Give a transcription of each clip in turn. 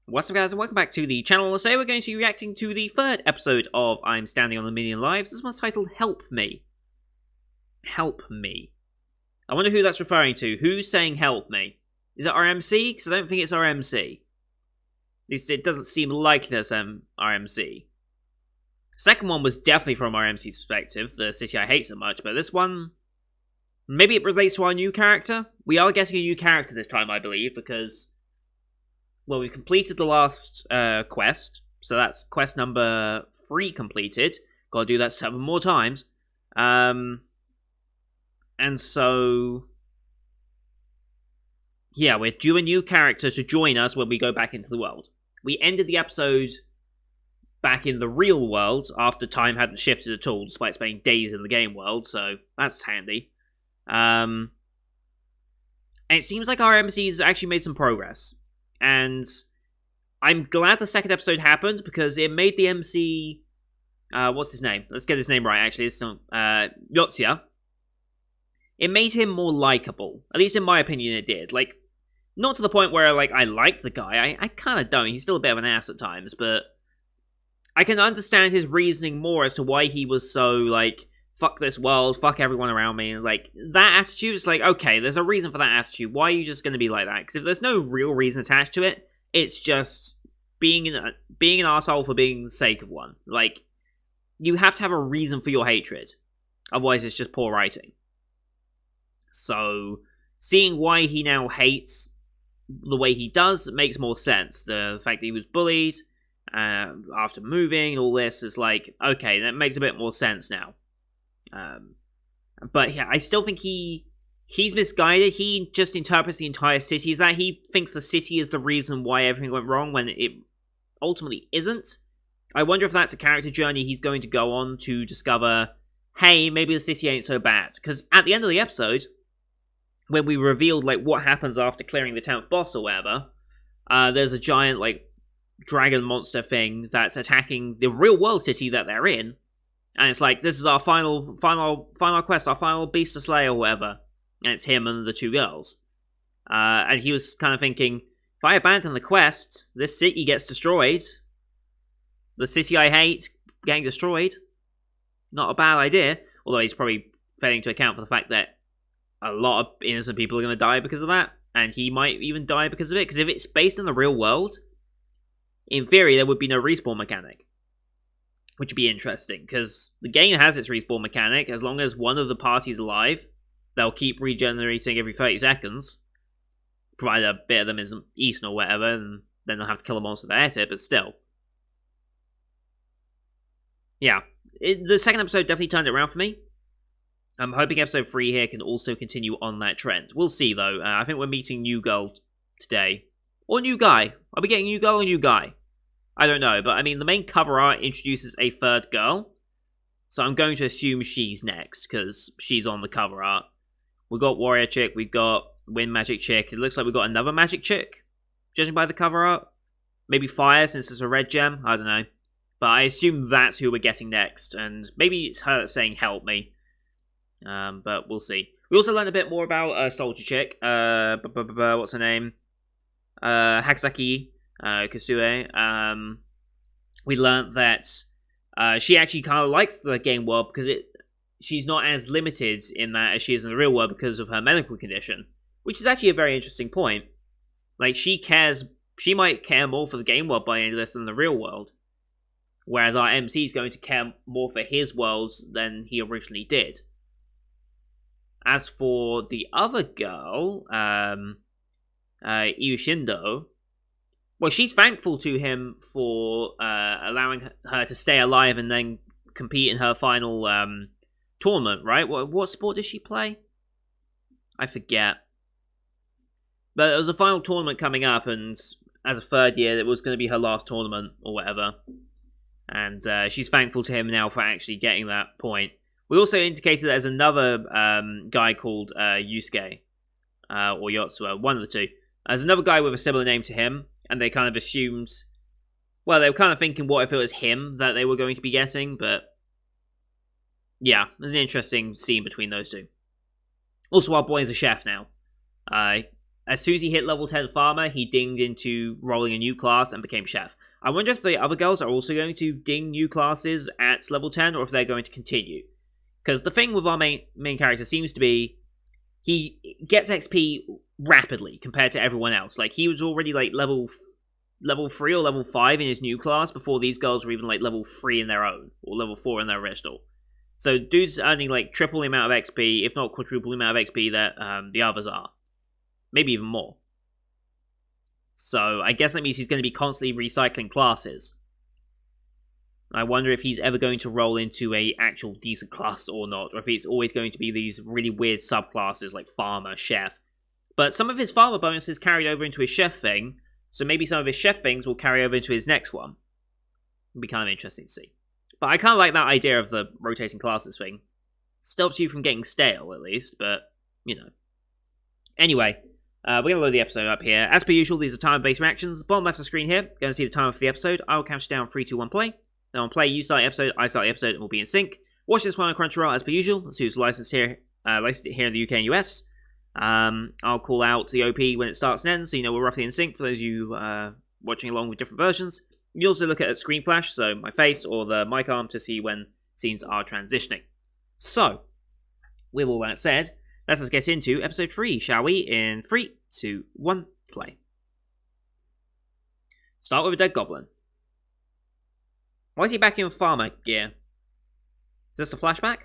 What's up guys and welcome back to the channel. Today we're going to be reacting to the third episode of I'm Standing on a Million Lives. This one's titled Help Me. Help Me. I wonder who that's referring to. Who's saying help me? Is it RMC? Because I don't think it's RMC. At least it doesn't seem like there's RMC. Second one was definitely from RMC's perspective, the city I hate so much, but this one, maybe it relates to our new character? We are getting a new character this time, I believe, because, well, we completed the last quest, so that's quest number 3 completed. Gotta do that 7 more times. And so, yeah, we're due a new character to join us when we go back into the world. We ended the episode back in the real world after time hadn't shifted at all, despite spending days in the game world, so that's handy. And it seems like RMC's actually made some progress. And I'm glad the second episode happened, because it made the MC... what's his name? Let's get his name right, actually. It's Yotsuya. It made him more likable. At least in my opinion it did. Like, not to the point where, like, I like the guy. I kind of don't. He's still a bit of an ass at times, but I can understand his reasoning more as to why he was so, like, fuck this world, fuck everyone around me. Like, that attitude is like, okay, there's a reason for that attitude. Why are you just going to be like that? Because if there's no real reason attached to it, it's just being an asshole for being the sake of one. Like, you have to have a reason for your hatred. Otherwise, it's just poor writing. So, seeing why he now hates the way he does makes more sense. The fact that he was bullied after moving and all this is like, okay, that makes a bit more sense now. But yeah, I still think he's misguided. He just interprets the entire city as that. He thinks the city is the reason why everything went wrong when it ultimately isn't. I wonder if that's a character journey he's going to go on to discover, hey, maybe the city ain't so bad. Because at the end of the episode, when we revealed like what happens after clearing the 10th boss or whatever, there's a giant like dragon monster thing that's attacking the real world city that they're in. And it's like, this is our final quest, our final beast to slay or whatever. And it's him and the 2 girls. And he was kind of thinking, if I abandon the quest, this city gets destroyed. The city I hate getting destroyed. Not a bad idea. Although he's probably failing to account for the fact that a lot of innocent people are going to die because of that. And he might even die because of it. Because if it's based in the real world, in theory, there would be no respawn mechanic. Which would be interesting, because the game has its respawn mechanic. As long as one of the parties alive, they'll keep regenerating every 30 seconds. Provided a bit of them isn't eaten or whatever, and then they'll have to kill a monster to hit it, but still. Yeah, the second episode definitely turned it around for me. I'm hoping episode 3 here can also continue on that trend. We'll see, though. I think we're meeting New Girl today. Or New Guy. Are we getting New Girl or New Guy? I don't know, but I mean, the main cover art introduces a third girl. So I'm going to assume she's next, because she's on the cover art. We've got Warrior Chick, we've got Wind Magic Chick. It looks like we've got another Magic Chick, judging by the cover art. Maybe Fire, since it's a red gem. I don't know. But I assume that's who we're getting next, and maybe it's her that's saying help me. But we'll see. We also learned a bit more about Soldier Chick. What's her name? Hakusaki Kusue. We learnt that she actually kind of likes the game world because she's not as limited in that as she is in the real world because of her medical condition, which is actually a very interesting point. Like, she might care more for the game world by the end of this than the real world, whereas our MC is going to care more for his worlds than he originally did. As for the other girl, Iushindo, well, she's thankful to him for allowing her to stay alive and then compete in her final tournament, right? What sport does she play? I forget. But there was a final tournament coming up, and as a third year, it was going to be her last tournament or whatever. And she's thankful to him now for actually getting that point. We also indicated that there's another guy called Yusuke, or Yotsuya, one of the two. There's another guy with a similar name to him, and they kind of assumed... Well, they were kind of thinking, what if it was him that they were going to be getting, but... Yeah, there's an interesting scene between those two. Also, our boy is a chef now. as soon as he hit level 10 farmer, he dinged into rolling a new class and became chef. I wonder if the other girls are also going to ding new classes at level 10, or if they're going to continue. Because the thing with our main character seems to be he gets XP rapidly compared to everyone else. Like, he was already like level 3 or level 5 in his new class before these girls were even like level 3 in their own, or level 4 in their original. So dude's earning like triple the amount of XP, if not quadruple the amount of XP that the others are. Maybe even more. So I guess that means he's going to be constantly recycling classes. I wonder if he's ever going to roll into a actual decent class or not, or if it's always going to be these really weird subclasses like farmer, chef. But some of his farmer bonuses carried over into his chef thing, so maybe some of his chef things will carry over into his next one. It'll be kind of interesting to see. But I kind of like that idea of the rotating classes thing. Stops you from getting stale, at least, but, you know. Anyway, we're going to load the episode up here. As per usual, these are time-based reactions. Bottom left of the screen here, going to see the timer for the episode. I will count down 3, 2, 1, play. Then on play, you start the episode, I start the episode, and we'll be in sync. Watch this one on Crunchyroll, as per usual. Let's who's licensed here in the UK and US. I'll call out the OP when it starts and ends, so you know we're roughly in sync for those of you watching along with different versions. You also look at a screen flash, so my face or the mic arm, to see when scenes are transitioning. So, with all that said, let's just get into episode 3, shall we? In 3, 2, 1, play. Start with a dead goblin. Why is he back in farmer gear? Is this a flashback?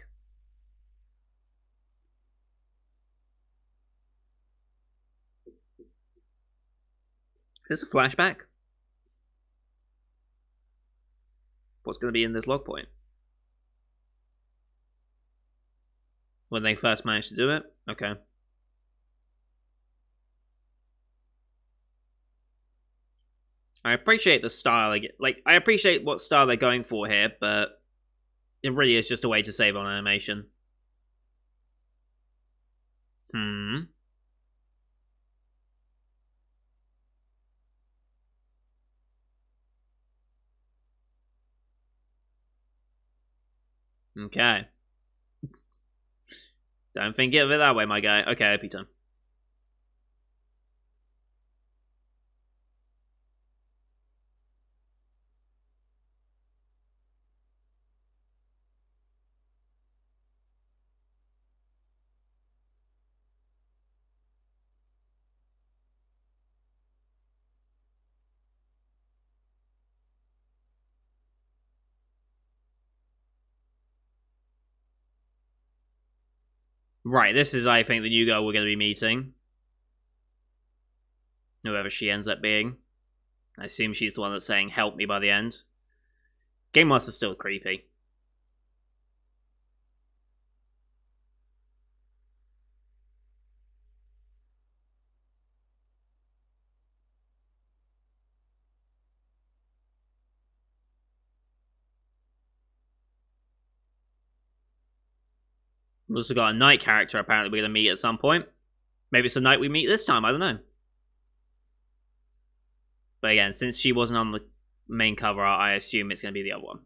Is this a flashback? What's going to be in this log point? When they first managed to do it? Okay. I appreciate the style. I appreciate what style they're going for here, but it really is just a way to save on animation. Okay. Don't think of it that way, my guy. Okay, OP time. Right, this is, I think, the new girl we're going to be meeting. Whoever she ends up being. I assume she's the one that's saying, help me by the end. Game Master's still creepy. We've also got a knight character apparently we're going to meet at some point. Maybe it's the knight we meet this time, I don't know. But again, since she wasn't on the main cover art, I assume it's going to be the other one.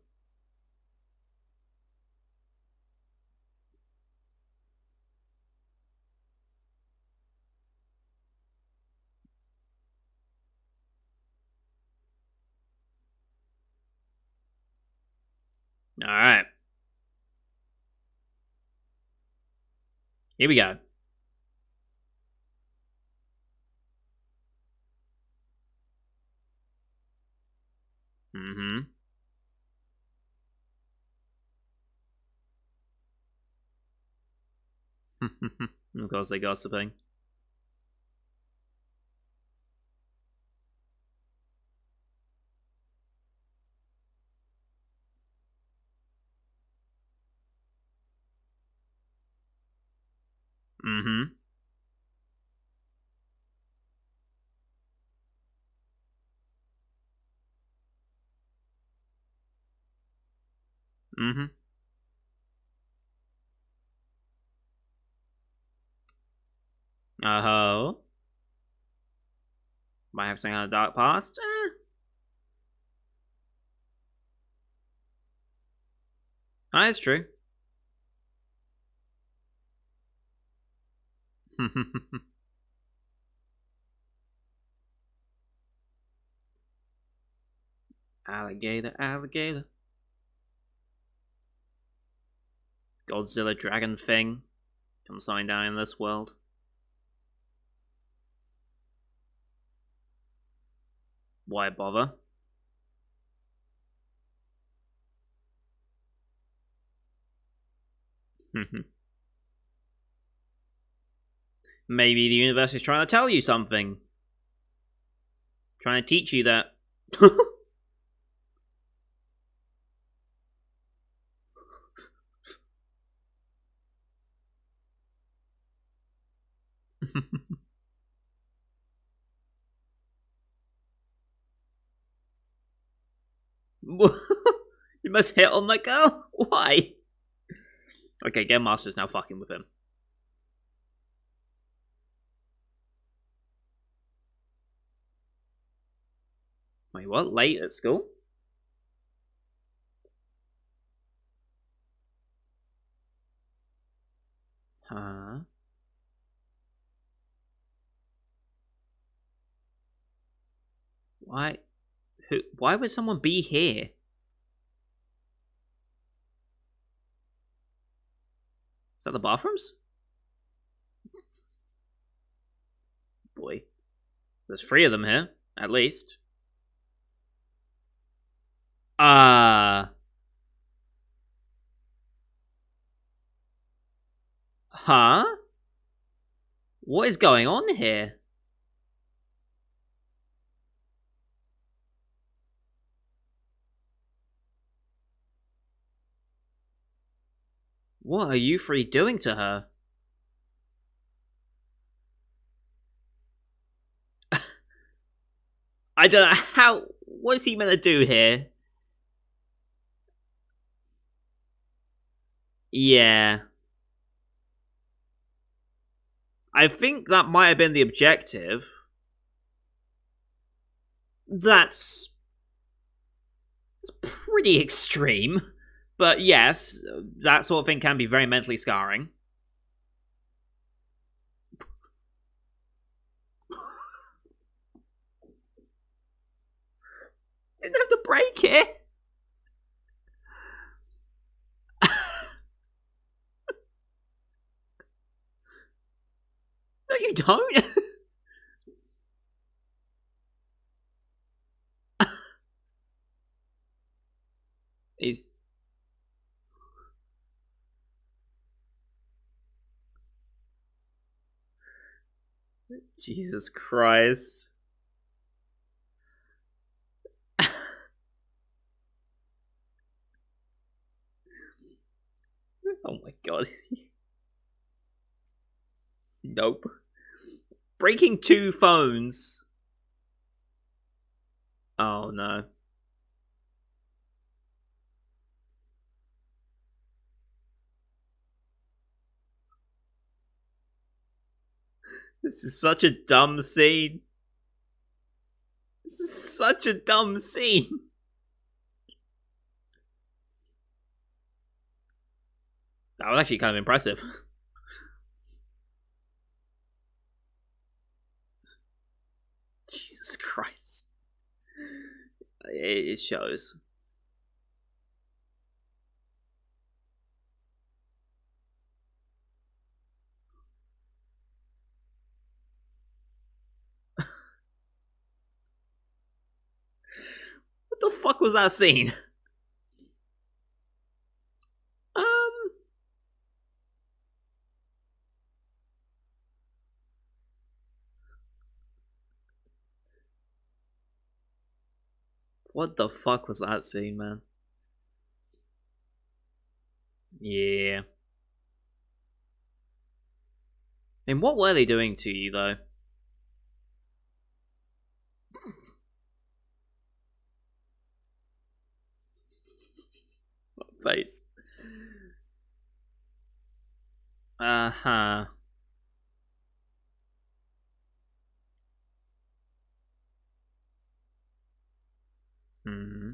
Alright. Here we go. Of course they're gossiping. Oh. Might have something on a dark past. That's true. Alligator, alligator. Godzilla dragon thing. Come sign down in this world. Why bother? Maybe the universe is trying to tell you something. Trying to teach you that. You must hit on that girl? Why? Okay, Game Master's now fucking with him. Wait, what? Late at school? Huh? Why? Why would someone be here? Is that the bathrooms? Boy. There's 3 of them here, at least. Huh? What is going on here? What are you 3 doing to her? I don't know how. What is he meant to do here? Yeah. I think that might have been the objective. That's pretty extreme. But yes, that sort of thing can be very mentally scarring. Didn't have to break it. No, you don't. He's... Jesus Christ. Oh my god. Nope. Breaking 2 phones. Oh no. This is such a dumb scene. This is such a dumb scene. That was actually kind of impressive. Jesus Christ. It shows. What the fuck was that scene? What the fuck was that scene, man? Yeah. And what were they doing to you, though? What face? Uh-huh. Hmm.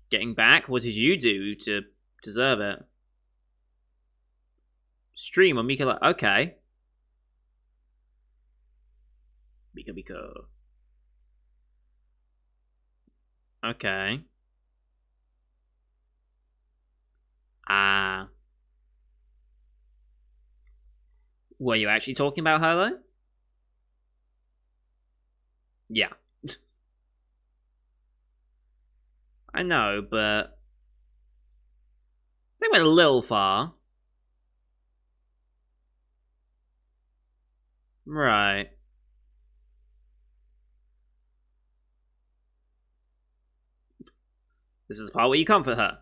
Getting back? What did you do to deserve it? Stream on Mika, okay. Mika. Okay. Ah. Were you actually talking about her, though? Yeah. I know, but they went a little far. Right. This is the part where you comfort her.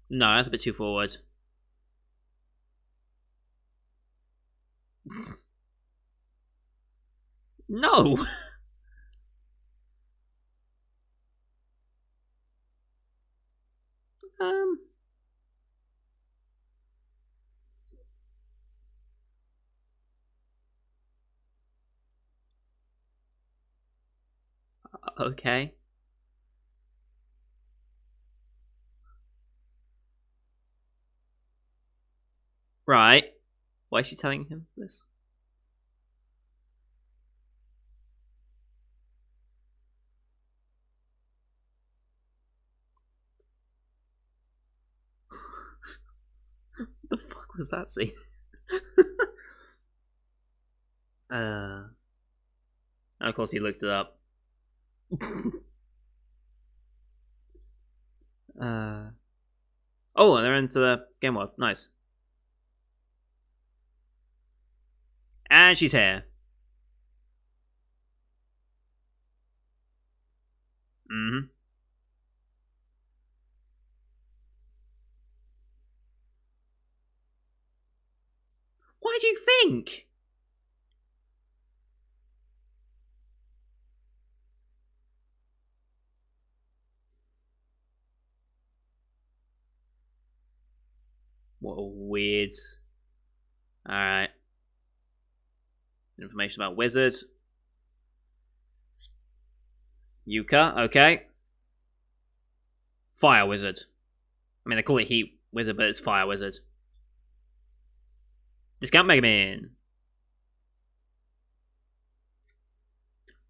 No, that's a bit too forward. No! um... Okay. Right. Why is she telling him this? The fuck was that scene? Of course he looked it up. Oh, and they're into the game world. Nice. And she's here. Mm-hmm. Why do you think? What a weird. Alright. Information about wizard. Yuka, okay. Fire wizard. I mean, they call it heat wizard, but it's fire wizard. Discount Mega Man.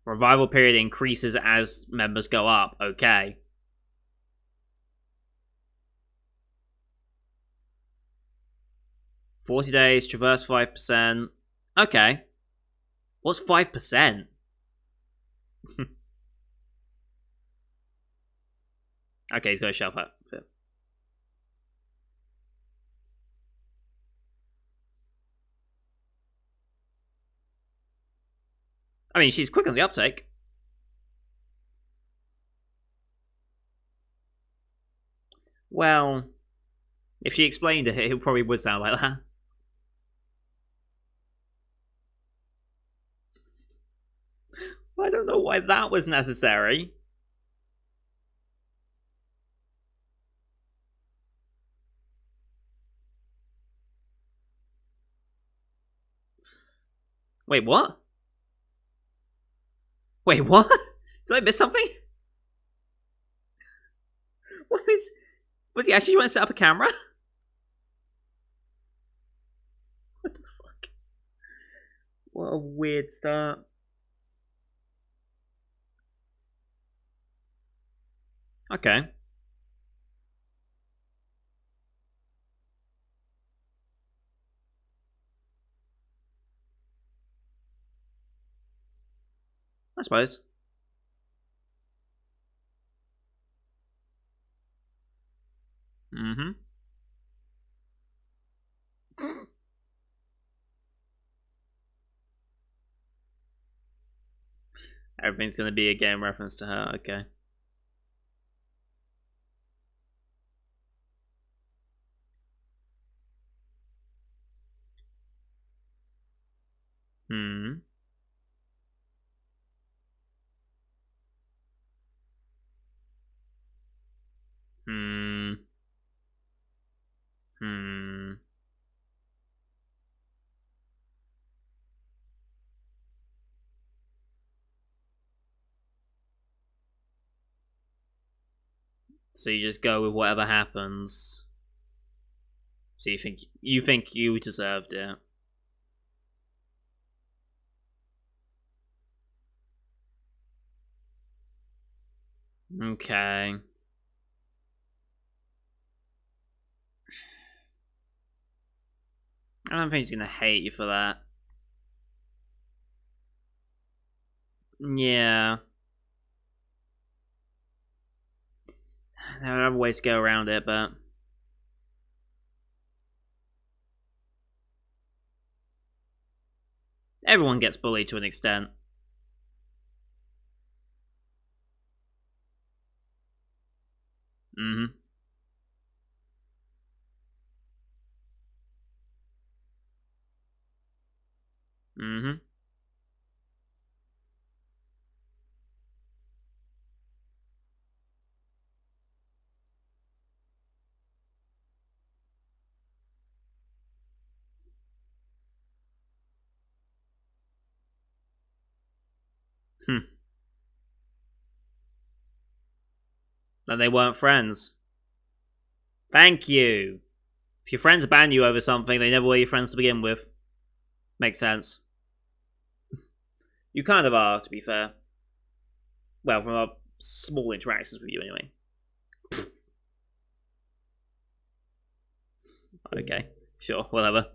Revival period increases as members go up. Okay. $40, traverse 5%. Okay. What's 5%? Okay, he's got a shelf up. I mean, she's quick on the uptake. Well, if she explained it, it probably would sound like that. I don't know why that was necessary. Wait, what? Wait, what? Did I miss something? What is... Was he actually trying to set up a camera? What the fuck? What a weird start. Okay. I suppose. Mm-hmm. Everything's gonna be a game reference to her, okay. Hmm. Hmm. Hmm. So you just go with whatever happens. So you think you deserved it. Okay. I don't think he's gonna hate you for that. Yeah. There are other ways to go around it, but... everyone gets bullied to an extent. Mm-hmm. Mm-hmm. Hmm. That they weren't friends. Thank you. If your friends ban you over something, they never were your friends to begin with. Makes sense. You kind of are, to be fair. Well, from our small interactions with you, anyway. Okay, sure, whatever.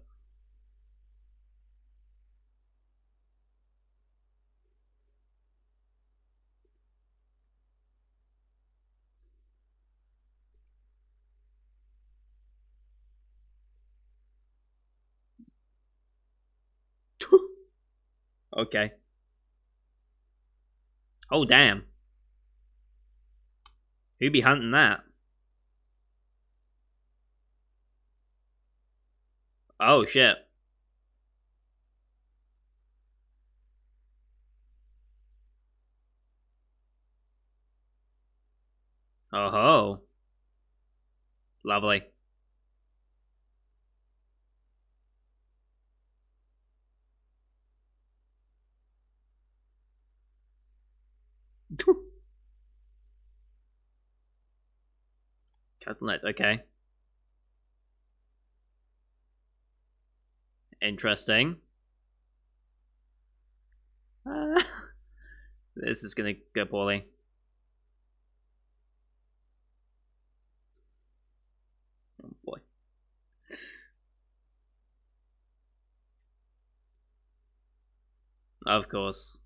Okay. Oh, damn. Who'd be hunting that? Oh, shit. Oh ho. Lovely. Cutlet, okay. Interesting. Uh, this is gonna go poorly. Oh boy. Of course.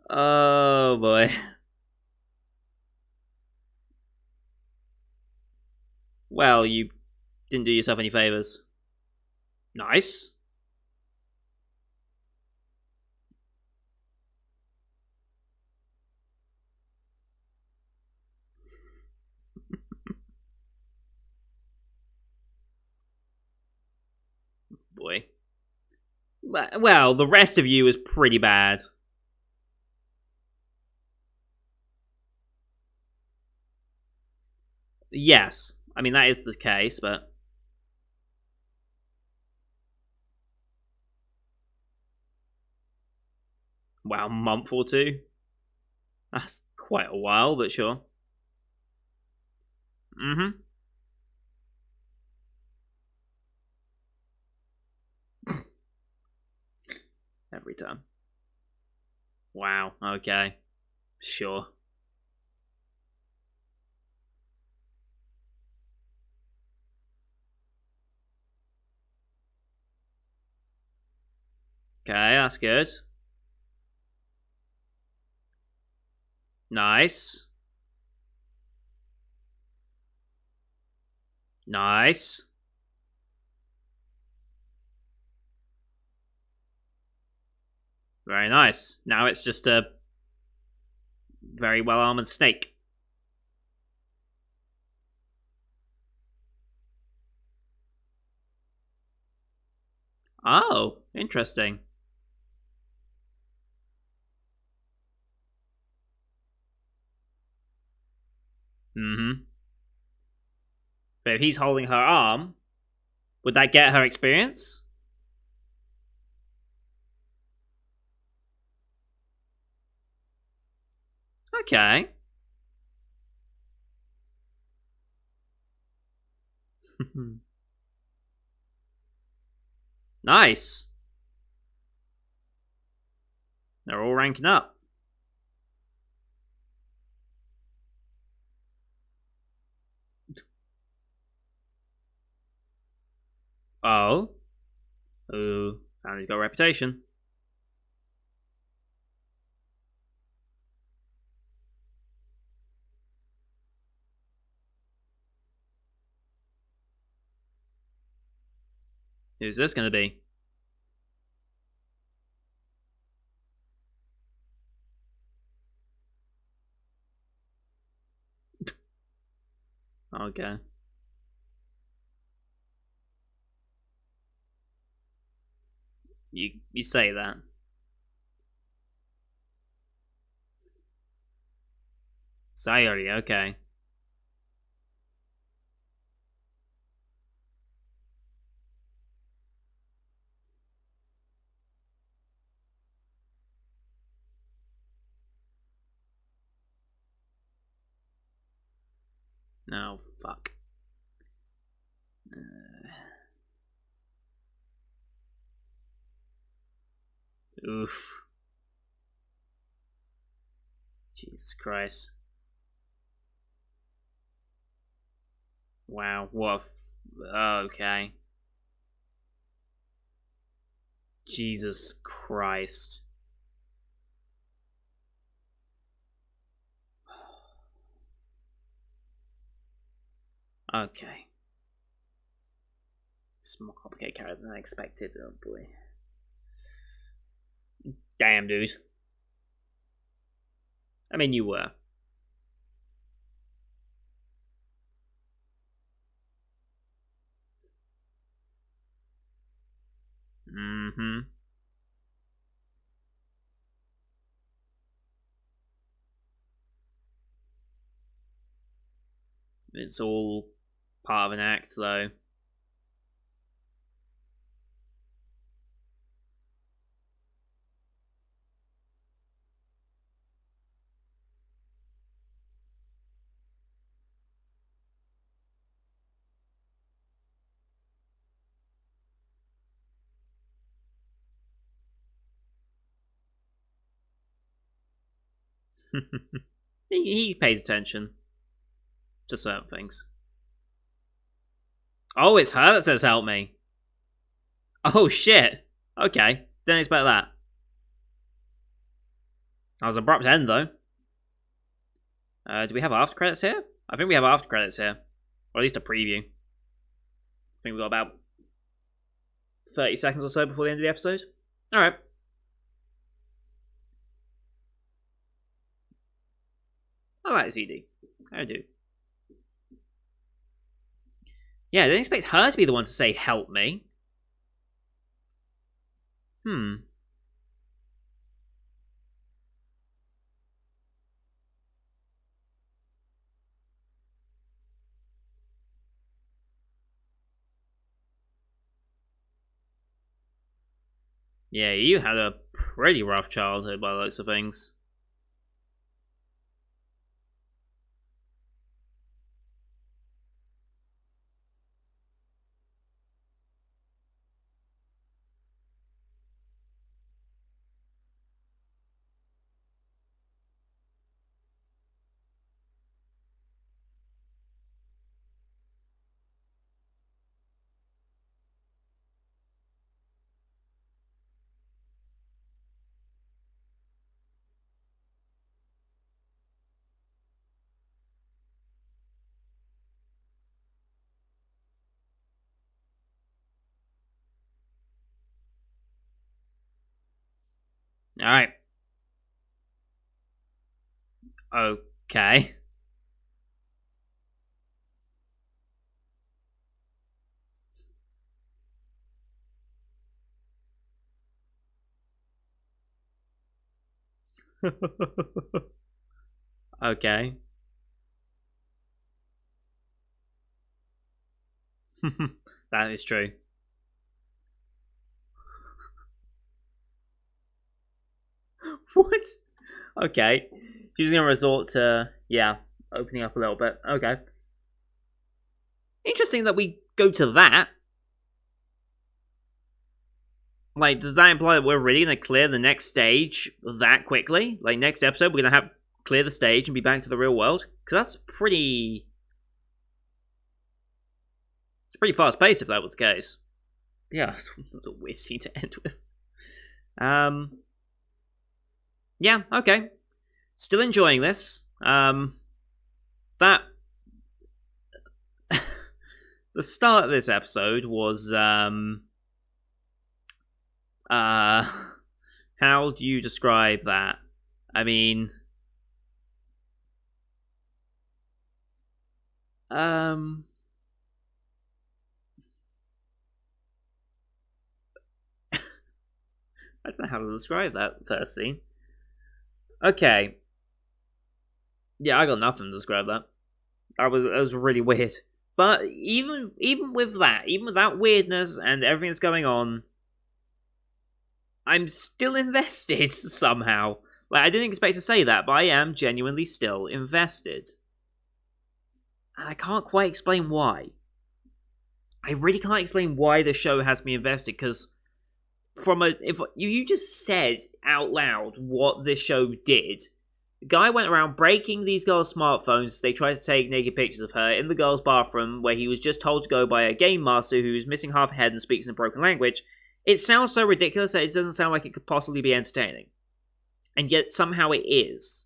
Oh boy. Well, you didn't do yourself any favors. Nice. Boy. Well, the rest of you is pretty bad. Yes. I mean, that is the case, but... wow, a month or two? That's quite a while, but sure. Mm-hmm. Every time. Wow, okay. Sure. Okay, that's good. Nice. Nice. Very nice. Now it's just a very well armored snake. Oh, interesting. Mm-hmm. But if he's holding her arm, would that get her experience? Okay. Nice. They're all ranking up. Oh. Ooh. Family's got a reputation. Who's this going to be? Okay. You say that. Sayori, okay. No, fuck. Oof. Jesus Christ. Wow, what okay. Jesus Christ. Okay. It's more complicated character than I expected. Oh boy. Damn, dude. I mean, you were. Mm-hmm. It's all part of an act, though. he pays attention to certain things. Oh, it's her that says help me. Oh, shit. Okay. Didn't expect that. That was an abrupt end, though. Do we have after credits here? I think we have after credits here. Or at least a preview. I think we've got about 30 seconds or so before the end of the episode. Alright. I like ZD. I do. Yeah, I didn't expect her to be the one to say help me. Yeah, you had a pretty rough childhood by the looks of things. Alright. Okay. Okay. That is true. What? Okay. She's gonna resort to, opening up a little bit. Okay. Interesting that we go to that. Like, does that imply that we're really gonna clear the next stage that quickly? Like, next episode, we're gonna have clear the stage and be back to the real world? Because that's pretty... It's pretty fast-paced if that was the case. Yeah, that's a weird scene to end with. Yeah, okay. Still enjoying this. That... The start of this episode was, how do you describe that? I mean... I don't know how to describe that first scene. Okay. Yeah, I got nothing to describe that. That was really weird. But even with that weirdness and everything that's going on, I'm still invested somehow. Like, I didn't expect to say that, but I am genuinely still invested. And I can't quite explain why. I really can't explain why the show has me invested, because if you just said out loud what this show did. The guy went around breaking these girls' smartphones. They tried to take naked pictures of her in the girls' bathroom, where he was just told to go by a game master who's missing half a head and speaks in a broken language. It sounds so ridiculous that it doesn't sound like it could possibly be entertaining. And yet somehow it is.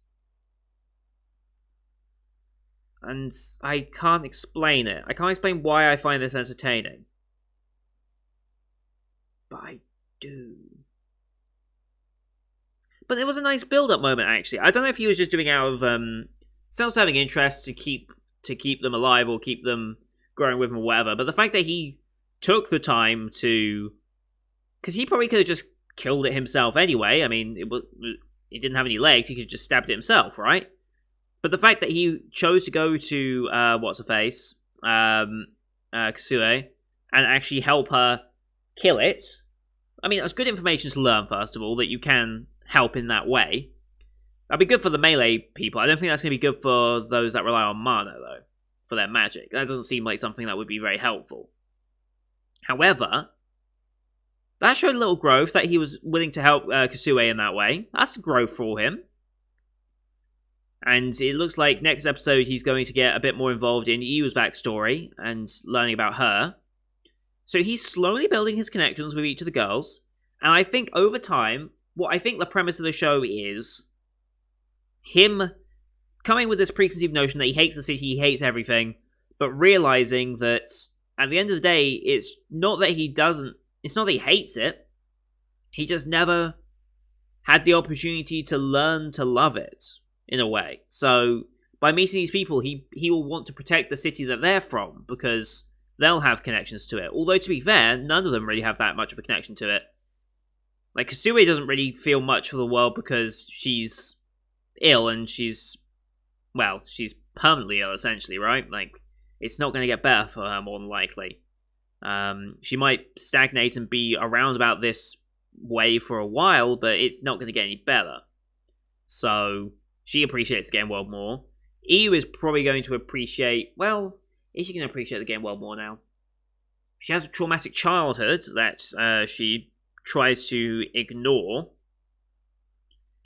And I can't explain it. I can't explain why I find this entertaining. But I do. But there was a nice build-up moment, actually. I don't know if he was just doing out of self-serving interest to keep them alive or keep them growing with him or whatever. But the fact that he took the time to... Because he probably could have just killed it himself anyway. I mean, it didn't have any legs. He could have just stabbed it himself, right? But the fact that he chose to go to, what's-her-face, Kasue, and actually help her kill it... I mean, that's good information to learn, first of all, that you can help in that way. That'd be good for the melee people. I don't think that's going to be good for those that rely on mana, though, for their magic. That doesn't seem like something that would be very helpful. However, that showed a little growth, that he was willing to help Kasue in that way. That's growth for him. And it looks like next episode he's going to get a bit more involved in Iu's backstory and learning about her. So he's slowly building his connections with each of the girls. And I think over time, what I think the premise of the show is him coming with this preconceived notion that he hates the city, he hates everything, but realizing that at the end of the day, it's not that he hates it, he just never had the opportunity to learn to love it, in a way. So, by meeting these people, he will want to protect the city that they're from, because they'll have connections to it. Although, to be fair, none of them really have that much of a connection to it. Like, Kasue doesn't really feel much for the world because she's ill and she's permanently ill, essentially, right? Like, it's not going to get better for her, more than likely. She might stagnate and be around about this way for a while, but it's not going to get any better. So, she appreciates the game world more. Iu is probably going to appreciate, is she going to appreciate the game world more now? She has a traumatic childhood that she tries to ignore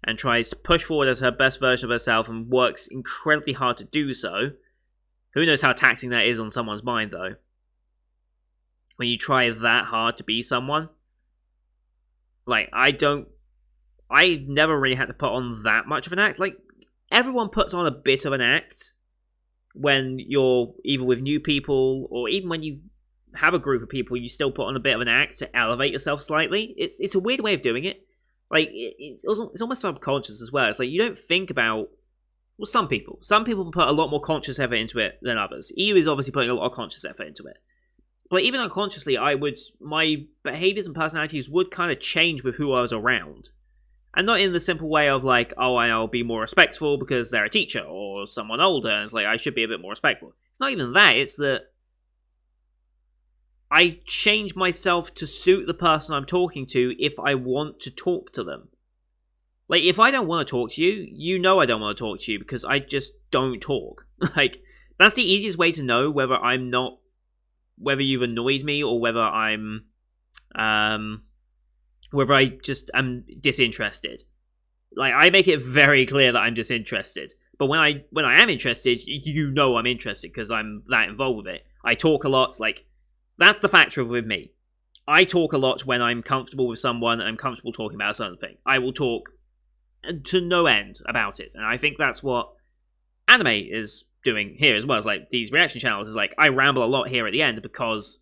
and tries to push forward as her best version of herself and works incredibly hard to do so. Who knows how taxing that is on someone's mind, though? When you try that hard to be someone. Like, I've never really had to put on that much of an act. Like, everyone puts on a bit of an act when you're either with new people or even when you have a group of people, you still put on a bit of an act to elevate yourself slightly. It's a weird way of doing it. Like, it's almost subconscious as well. It's like, you don't think about... Well, some people put a lot more conscious effort into it than others. Iu is obviously putting a lot of conscious effort into it. But even unconsciously, my behaviors and personalities would kind of change with who I was around. And not in the simple way of like, oh, I'll be more respectful because they're a teacher or someone older, and it's like, I should be a bit more respectful. It's not even that, it's that I change myself to suit the person I'm talking to if I want to talk to them. Like, if I don't want to talk to you, you know I don't want to talk to you because I just don't talk. Like, that's the easiest way to know whether whether you've annoyed me or whether whether I just am disinterested. Like, I make it very clear that I'm disinterested. But when I am interested, you know I'm interested because I'm that involved with it. I talk a lot, like, that's the factor with me. I talk a lot when I'm comfortable with someone and I'm comfortable talking about a certain thing. I will talk to no end about it. And I think that's what anime is doing here as well. As like these reaction channels is like, I ramble a lot here at the end because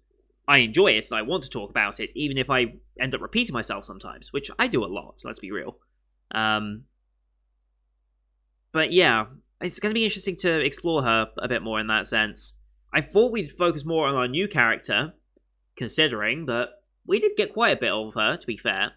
I enjoy it and I want to talk about it, even if I end up repeating myself sometimes, which I do a lot, so let's be real. But yeah, it's going to be interesting to explore her a bit more in that sense. I thought we'd focus more on our new character, considering, but we did get quite a bit of her, to be fair.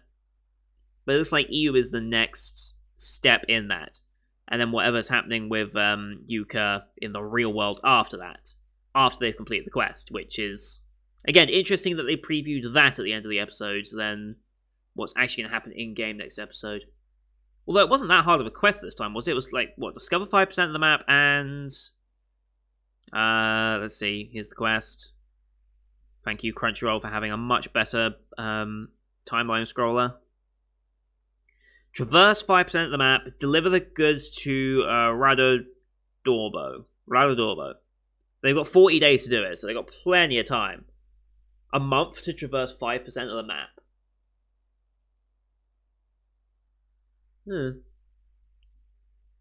But it looks like Iu is the next step in that. And then whatever's happening with Yuka in the real world after that. After they've completed the quest, which is, again, interesting that they previewed that at the end of the episode than what's actually going to happen in-game next episode. Although it wasn't that hard of a quest this time, was it? It was like, what, discover 5% of the map and... let's see, here's the quest. Thank you, Crunchyroll, for having a much better timeline scroller. Traverse 5% of the map, deliver the goods to Radodorbo. They've got 40 days to do it, so they've got plenty of time. A month to traverse 5% of the map.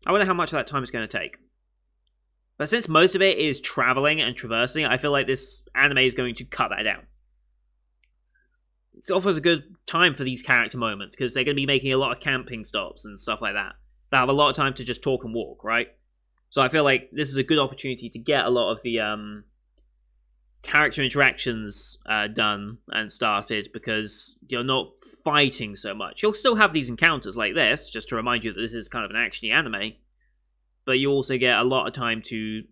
I wonder how much of that time is going to take. But since most of it is traveling and traversing, I feel like this anime is going to cut that down. It offers a good time for these character moments, because they're going to be making a lot of camping stops and stuff like that. They have a lot of time to just talk and walk, right? So I feel like this is a good opportunity to get a lot of the character interactions done and started, because you're not fighting so much. You'll still have these encounters like this, just to remind you that this is kind of an action-y anime, but you also get a lot of time to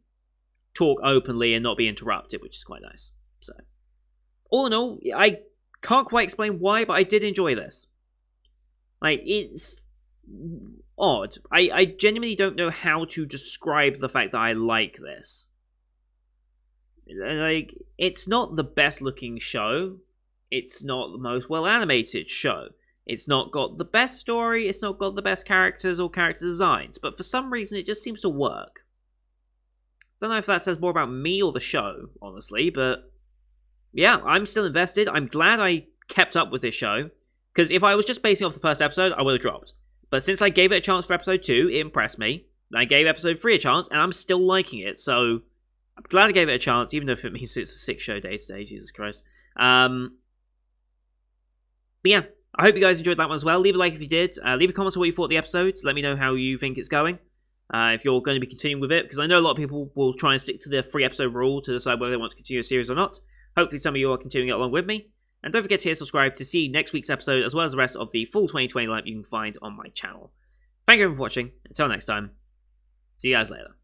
talk openly and not be interrupted, which is quite nice. So, all in all, I can't quite explain why, but I did enjoy this. Like, it's odd. I genuinely don't know how to describe the fact that I like this. Like, it's not the best looking show. It's not the most well animated show. It's not got the best story. It's not got the best characters or character designs. But for some reason, it just seems to work. Don't know if that says more about me or the show, honestly, but yeah, I'm still invested. I'm glad I kept up with this show, because if I was just basing off the first episode, I would have dropped. But since I gave it a chance for episode 2, it impressed me. I gave episode 3 a chance, and I'm still liking it, so I'm glad I gave it a chance, even if it means it's a 6-show day today, Jesus Christ. But yeah, I hope you guys enjoyed that one as well. Leave a like if you did. Leave a comment on what you thought of the episodes. Let me know how you think it's going. If you're going to be continuing with it, because I know a lot of people will try and stick to the 3-episode rule to decide whether they want to continue a series or not. Hopefully some of you are continuing it along with me. And don't forget to hit subscribe to see next week's episode, as well as the rest of the full 2020 lineup you can find on my channel. Thank you for watching. Until next time, see you guys later.